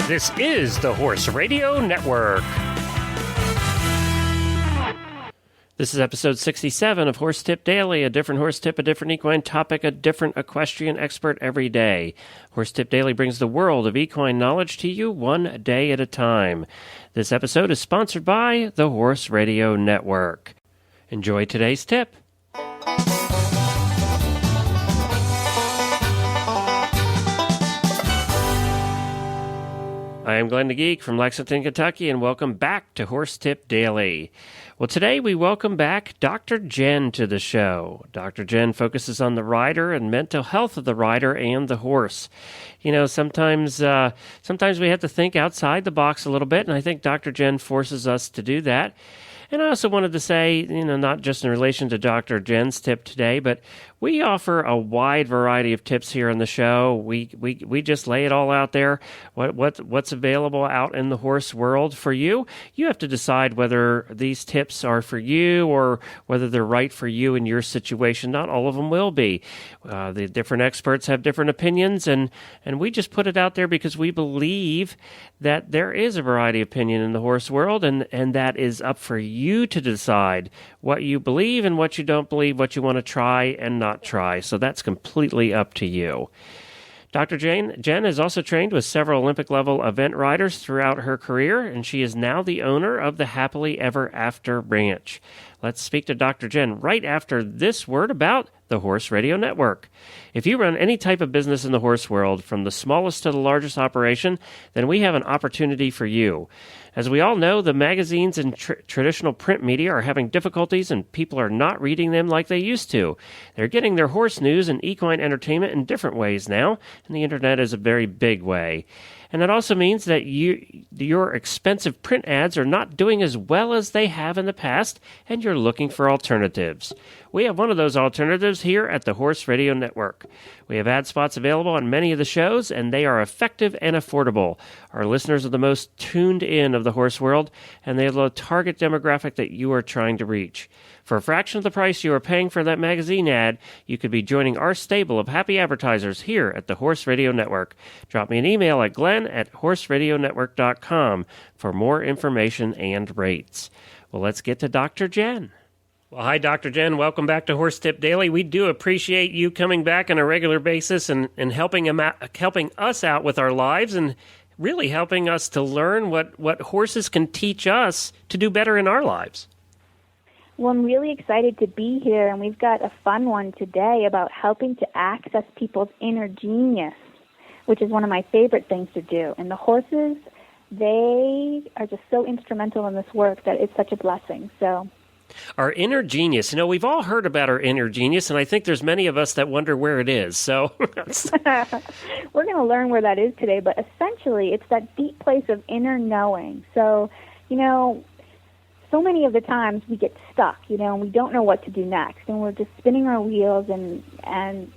This is the Horse Radio Network. This is episode 67 of Horse Tip Daily, a different horse tip, a different equine topic, a different equestrian expert every day. Horse Tip Daily brings the world of equine knowledge to you one day at a time. This episode is sponsored by the Horse Radio Network. Enjoy today's tip. I am Glenn the Geek from Lexington, Kentucky, and welcome back to Horse Tip Daily. Well, today we welcome back Dr. Jenn to the show. Dr. Jenn focuses on the rider and mental health of the rider and the horse. You know, sometimes we have to think outside the box a little bit, and I think Dr. Jenn forces us to do that. And I also wanted to say, not just in relation to Dr. Jenn's tip today, but we offer a wide variety of tips here on the show. We just lay it all out there. What's available out in the horse world for you? You have to decide whether these tips are for you or whether they're right for you in your situation. Not all of them will be. The different experts have different opinions, and we just put it out there because we believe that there is a variety of opinion in the horse world, and that is up for you to decide what you believe and what you don't believe, what you want to try and not try. So that's completely up to you. Dr. Jenn has also trained with several Olympic-level event riders throughout her career, and she is now the owner of the Happily Ever After Ranch. Let's speak to Dr. Jenn right after this word about the Horse Radio Network. If you run any type of business in the horse world, from the smallest to the largest operation, then we have an opportunity for you. As we all know, the magazines and traditional print media are having difficulties, and people are not reading them like they used to. They're getting their horse news and equine entertainment in different ways now, and the internet is a very big way. And it also means that your expensive print ads are not doing as well as they have in the past, and you're looking for alternatives. We have one of those alternatives here at the Horse Radio Network. We have ad spots available on many of the shows, and they are effective and affordable. Our listeners are the most tuned in of the horse world, and they have the target demographic that you are trying to reach. For a fraction of the price you are paying for that magazine ad, you could be joining our stable of happy advertisers here at the Horse Radio Network. Drop me an email at glenn@horseradionetwork.com for more information and rates. Well, let's get to Dr. Jenn. Well, hi, Dr. Jenn. Welcome back to Horse Tip Daily. We do appreciate you coming back on a regular basis and helping us out with our lives and really helping us to learn what horses can teach us to do better in our lives. Well, I'm really excited to be here, and we've got a fun one today about helping to access people's inner genius, which is one of my favorite things to do. And the horses, they are just so instrumental in this work that it's such a blessing. So, our inner genius. We've all heard about our inner genius, and I think there's many of us that wonder where it is. So we're going to learn where that is today, but essentially it's that deep place of inner knowing. So, so many of the times we get stuck, and we don't know what to do next, and we're just spinning our wheels, and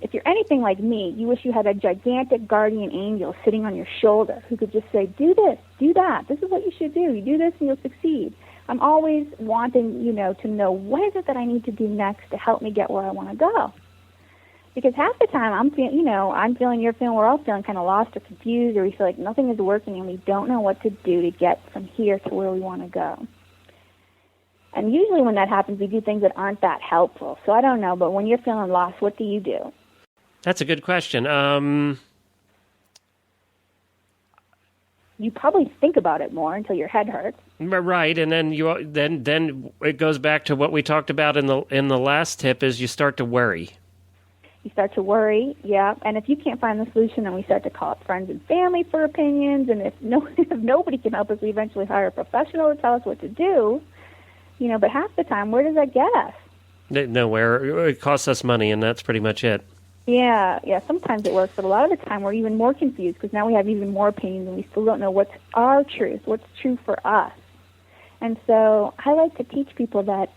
if you're anything like me, you wish you had a gigantic guardian angel sitting on your shoulder who could just say, do this, do that, this is what you should do, you do this and you'll succeed. I'm always wanting, to know what is it that I need to do next to help me get where I want to go. Because half the time I'm feeling, you're feeling, we're all feeling kind of lost or confused, or we feel like nothing is working and we don't know what to do to get from here to where we want to go. And usually when that happens, we do things that aren't that helpful. So I don't know, but when you're feeling lost, what do you do? That's a good question. You probably think about it more until your head hurts. Right, and then then it goes back to what we talked about in the last tip is you start to worry. You start to worry, yeah. And if you can't find the solution, then we start to call up friends and family for opinions. And if nobody can help us, we eventually hire a professional to tell us what to do. But half the time, where does that get us? Nowhere. It costs us money, and that's pretty much it. Yeah. Sometimes it works, but a lot of the time we're even more confused because now we have even more opinions, and we still don't know what's our truth, what's true for us. And so I like to teach people that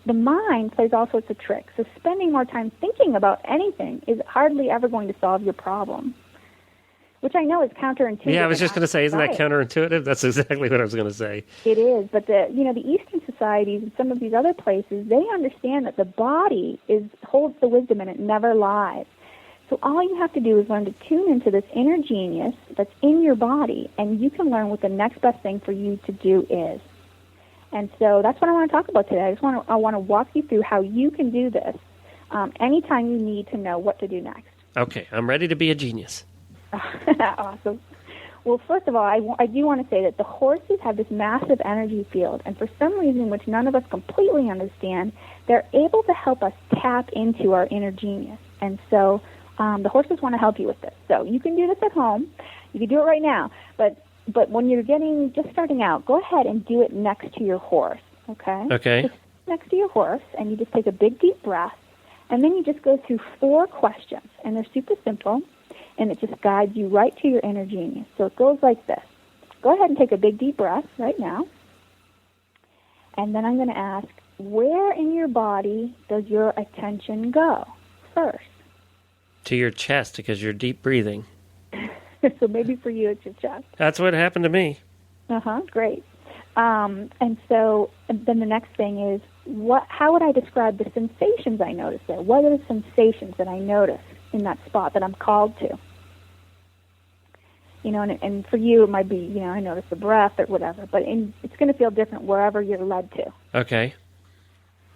the mind plays all sorts of tricks. So spending more time thinking about anything is hardly ever going to solve your problem. which I know is counterintuitive. Yeah, I was just going to say, isn't that counterintuitive? That's exactly what I was going to say. It is, but the Eastern societies and some of these other places, they understand that the body holds the wisdom and it never lies. So all you have to do is learn to tune into this inner genius that's in your body, and you can learn what the next best thing for you to do is. And so that's what I want to talk about today. I want to walk you through how you can do this anytime you need to know what to do next. Okay, I'm ready to be a genius. Awesome. Well, first of all, I do want to say that the horses have this massive energy field, and for some reason which none of us completely understand, they're able to help us tap into our inner genius. And so the horses want to help you with this. So you can do this at home. You can do it right now. But when you're just starting out, go ahead and do it next to your horse, okay? Okay. Just next to your horse, and you just take a big, deep breath, and then you just go through 4 questions, and they're super simple, and it just guides you right to your inner genius. So it goes like this. Go ahead and take a big, deep breath right now, and then I'm going to ask, where in your body does your attention go first? To your chest, because you're deep breathing. So maybe for you it's your chest. That's what happened to me. Great. And then the next thing is, how would I describe the sensations I notice there? What are the sensations that I notice in that spot that I'm called to? And for you it might be, I notice the breath or whatever, but it's going to feel different wherever you're led to. Okay.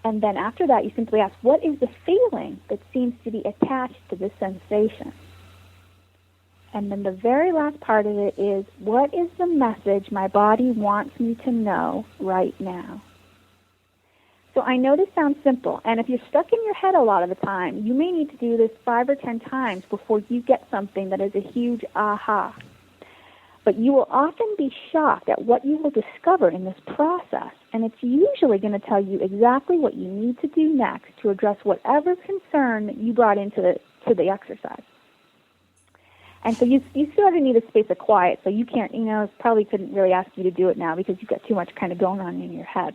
And then after that, you simply ask, what is the feeling that seems to be attached to this sensation? And then the very last part of it is, what is the message my body wants me to know right now? So I know this sounds simple, and if you're stuck in your head a lot of the time, you may need to do this 5 or 10 times before you get something that is a huge aha. But you will often be shocked at what you will discover in this process, and it's usually going to tell you exactly what you need to do next to address whatever concern that you brought into the exercise. And so you sort of need a space of quiet, so you can't, probably couldn't really ask you to do it now because you've got too much kind of going on in your head.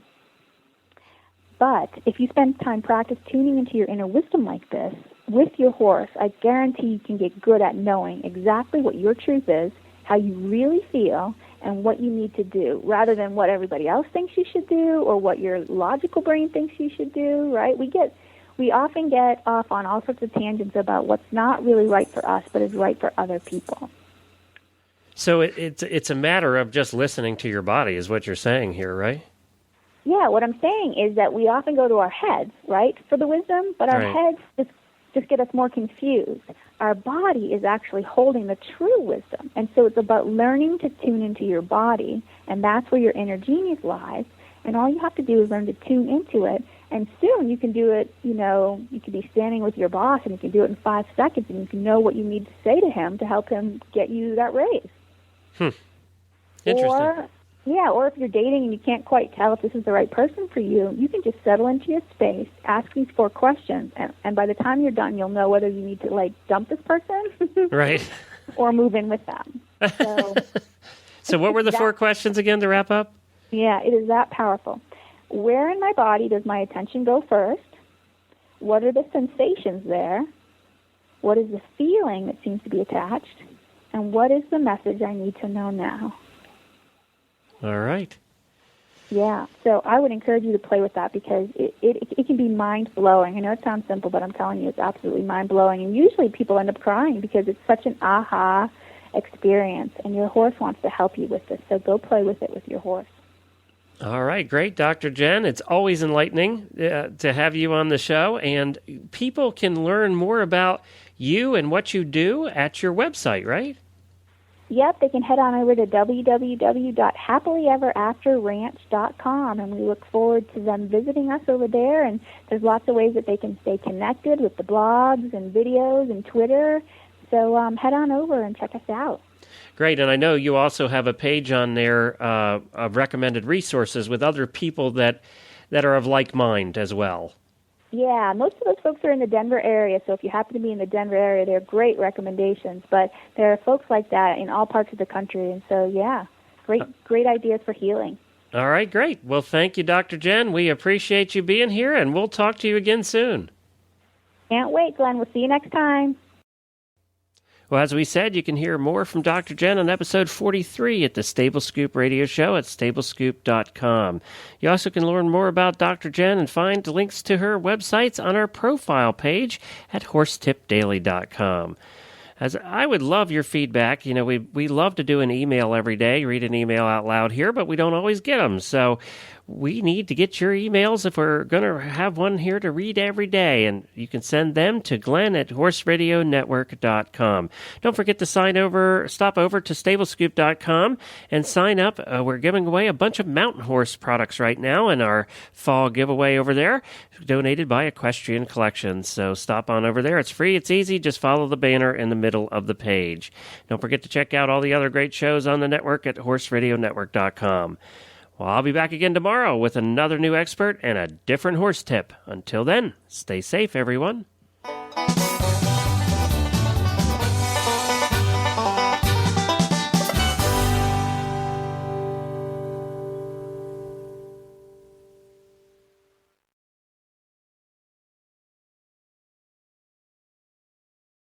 But if you spend time practice tuning into your inner wisdom like this with your horse, I guarantee you can get good at knowing exactly what your truth is, how you really feel, and what you need to do, rather than what everybody else thinks you should do or what your logical brain thinks you should do, right? We often get off on all sorts of tangents about what's not really right for us, but is right for other people. So it's a matter of just listening to your body is what you're saying here, right? Yeah, what I'm saying is that we often go to our heads, right, for the wisdom, but our heads just get us more confused. Our body is actually holding the true wisdom, and so it's about learning to tune into your body, and that's where your inner genius lies, and all you have to do is learn to tune into it. And soon you can do it, you can be standing with your boss and you can do it in 5 seconds and you can know what you need to say to him to help him get you that raise. Interesting. Or if you're dating and you can't quite tell if this is the right person for you, you can just settle into your space, ask these 4 questions, and by the time you're done, you'll know whether you need to, dump this person right, or move in with them. So what were the 4 questions again to wrap up? Yeah, it is that powerful. Where in my body does my attention go first? What are the sensations there? What is the feeling that seems to be attached? And what is the message I need to know now? All right. Yeah, so I would encourage you to play with that because it can be mind-blowing. I know it sounds simple, but I'm telling you it's absolutely mind-blowing. And usually people end up crying because it's such an aha experience, and your horse wants to help you with this. So go play with it with your horse. All right, great, Dr. Jenn. It's always enlightening to have you on the show, and people can learn more about you and what you do at your website, right? Yep, they can head on over to www.happilyeverafterranch.com, and we look forward to them visiting us over there, and there's lots of ways that they can stay connected with the blogs and videos and Twitter, so head on over and check us out. Great, and I know you also have a page on there of recommended resources with other people that are of like mind as well. Yeah, most of those folks are in the Denver area, so if you happen to be in the Denver area, they're great recommendations, but there are folks like that in all parts of the country, and so, yeah, great ideas for healing. All right, great. Well, thank you, Dr. Jenn. We appreciate you being here, and we'll talk to you again soon. Can't wait, Glenn. We'll see you next time. Well, as we said, you can hear more from Dr. Jenn on episode 43 at the Stable Scoop radio show at stablescoop.com. You also can learn more about Dr. Jenn and find links to her websites on our profile page at horsetipdaily.com. As I would love your feedback. You know, we love to do an email every day, read an email out loud here, but we don't always get them. So we need to get your emails if we're going to have one here to read every day. And you can send them to Glenn@horseradionetwork.com. Don't forget to stop over to stablescoop.com and sign up. We're giving away a bunch of mountain horse products right now in our fall giveaway over there, donated by Equestrian Collections. So stop on over there. It's free. It's easy. Just follow the banner in the middle of the page. Don't forget to check out all the other great shows on the network at horseradionetwork.com. Well, I'll be back again tomorrow with another new expert and a different horse tip. Until then, stay safe, everyone.